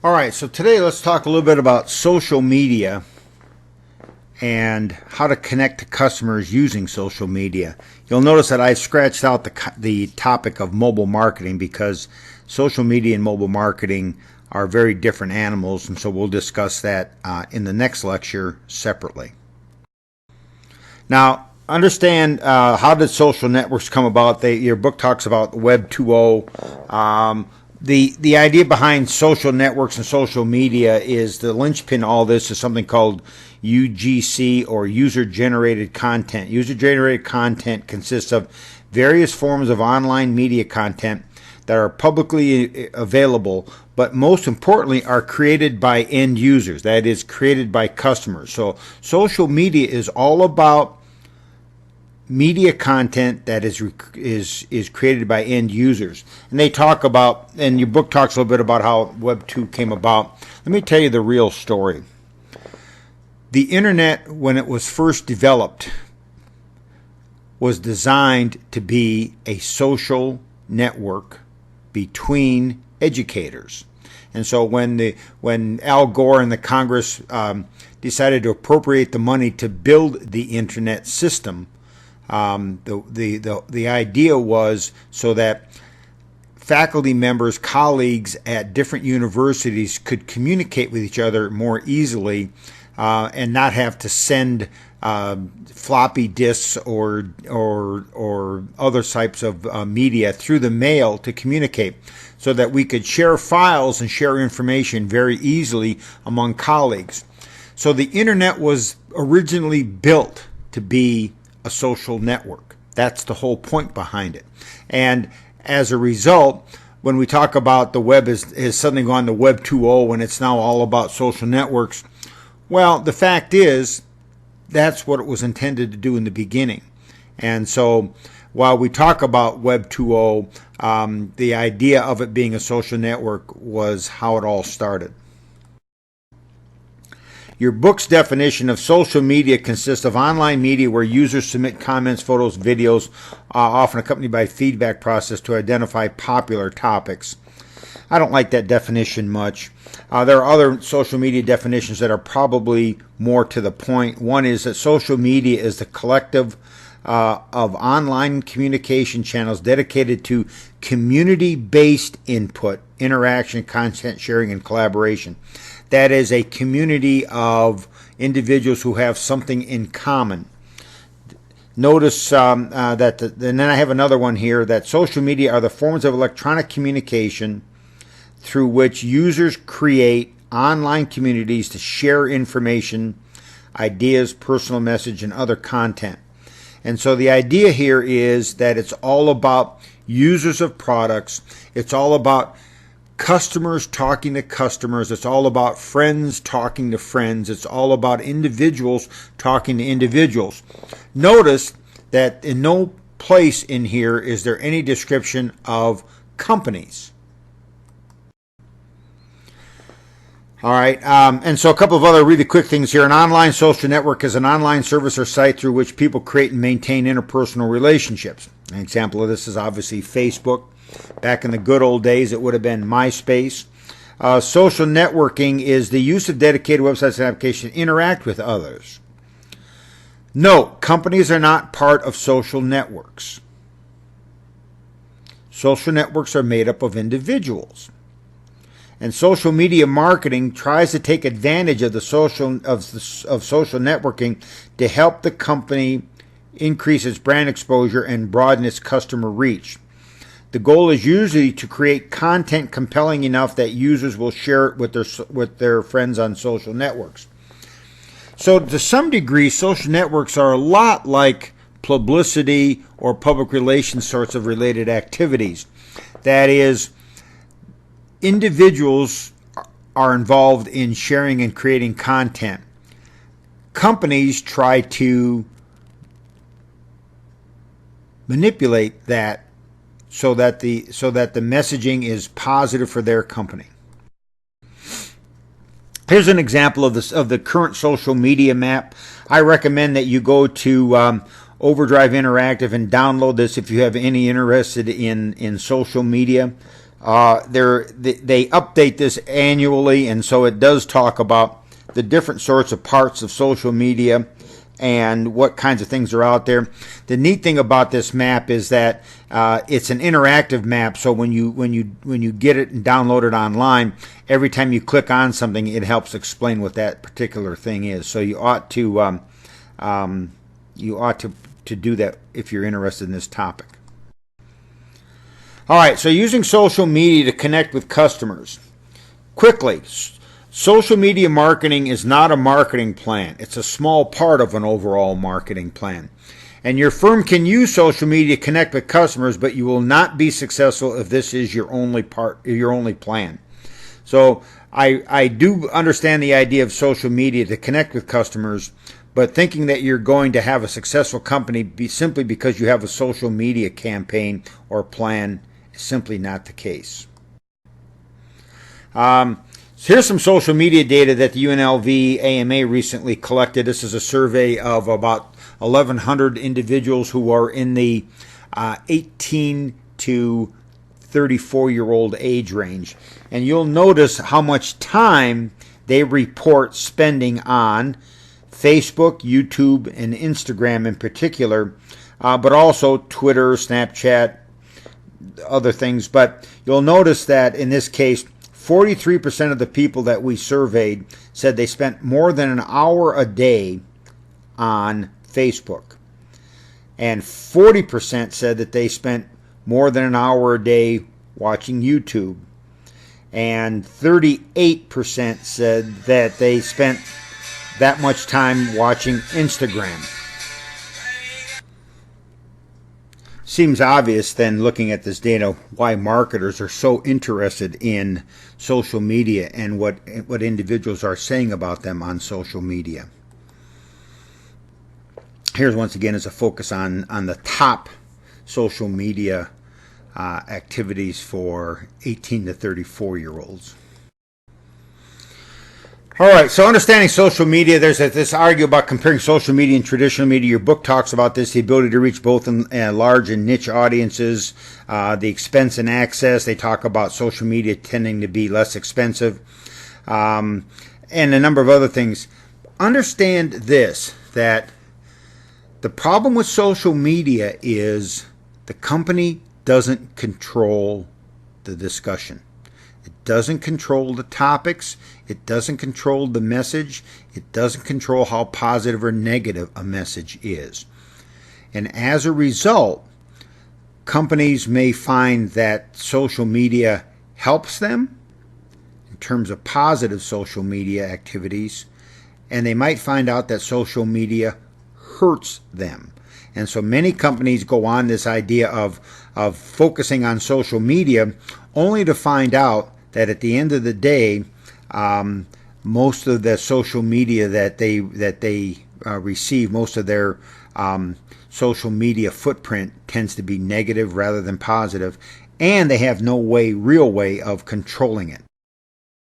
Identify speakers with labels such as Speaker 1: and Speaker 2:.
Speaker 1: All right, so today let's talk a little bit about social media and how to connect to customers using social media. You'll notice that I've scratched out the topic of mobile marketing because social media and mobile marketing are very different animals, and so we'll discuss that in the next lecture separately. Now, understand how did social networks come about. Your book talks about Web 2.0. The idea behind social networks and social media is the linchpin to all this is something called UGC, or user-generated content. User-generated content consists of various forms of online media content that are publicly available, but most importantly are created by end users, that is, created by customers. So social media is all about media content that is created by end users. And they talk about, and your book talks a little bit about how Web 2 came about. Let me tell you the real story. The internet, when it was first developed, was designed to be a social network between educators. And so when Al Gore and the Congress decided to appropriate the money to build the internet system, the idea was so that faculty members, colleagues at different universities could communicate with each other more easily and not have to send floppy disks or other types of media through the mail to communicate, so that we could share files and share information very easily among colleagues. So the internet was originally built to be a social network. That's the whole point behind it. And as a result, when we talk about the web has suddenly gone to Web 2.0 and it's now all about social networks, well, the fact is that's what it was intended to do in the beginning. And so while we talk about Web 2.0, the idea of it being a social network was how it all started. Your book's definition of social media consists of online media where users submit comments, photos, videos, often accompanied by a feedback process to identify popular topics. I don't like that definition much. There are other social media definitions that are probably more to the point. One is that social media is the collective of online communication channels dedicated to community-based input, interaction, content sharing, and collaboration. That is a community of individuals who have something in common. Notice and then I have another one here, that social media are the forms of electronic communication through which users create online communities to share information, ideas, personal message, and other content. And so the idea here is that it's all about users of products. It's all about customers talking to customers. It's all about friends talking to friends. It's all about individuals talking to individuals. Notice that in no place in here is there any description of companies. All right, and so a couple of other really quick things here. An online social network is an online service or site through which people create and maintain interpersonal relationships. An example of this is obviously Facebook. Back in the good old days, it would have been MySpace. Social networking is the use of dedicated websites and applications to interact with others. Note, companies are not part of social networks. Social networks are made up of individuals. And social media marketing tries to take advantage of social networking to help the company increase its brand exposure and broaden its customer reach. The goal is usually to create content compelling enough that users will share it with their friends on social networks. So to some degree, social networks are a lot like publicity or public relations sorts of related activities. That is, individuals are involved in sharing and creating content. Companies try to manipulate that so that the messaging is positive for their company. Here's an example of the current social media map. I recommend that you go to Overdrive Interactive and download this if you have any interest in social media. They update this annually, and so it does talk about the different sorts of parts of social media and what kinds of things are out there. The neat thing about this map is that it's an interactive map. So when you get it and download it online, every time you click on something, it helps explain what that particular thing is. So you ought to do that if you're interested in this topic. All right. So using social media to connect with customers quickly. Social media marketing is not a marketing plan. It's a small part of an overall marketing plan. And your firm can use social media to connect with customers, but you will not be successful if this is your only plan. So I do understand the idea of social media to connect with customers, but thinking that you're going to have a successful company simply because you have a social media campaign or plan is simply not the case. So here's some social media data that the UNLV AMA recently collected. This is a survey of about 1,100 individuals who are in the 18 to 34-year-old age range. And you'll notice how much time they report spending on Facebook, YouTube, and Instagram in particular, but also Twitter, Snapchat, other things. But you'll notice that in this case, 43% of the people that we surveyed said they spent more than an hour a day on Facebook. And 40% said that they spent more than an hour a day watching YouTube. And 38% said that they spent that much time watching Instagram. Seems obvious then, looking at this data, why marketers are so interested in social media and what individuals are saying about them on social media. Here's once again is a focus on the top social media activities for 18 to 34-year-olds. All right, so understanding social media, there's this argument about comparing social media and traditional media. Your book talks about this, the ability to reach both large and niche audiences, the expense and access. They talk about social media tending to be less expensive, and a number of other things. Understand this, that the problem with social media is the company doesn't control the discussion. It doesn't control the topics. It doesn't control the message. It doesn't control how positive or negative a message is. And as a result, companies may find that social media helps them in terms of positive social media activities, and they might find out that social media hurts them. And so many companies go on this idea of focusing on social media only to find out that at the end of the day, most of the social media that they receive, most of their social media footprint tends to be negative rather than positive, and they have no real way of controlling it.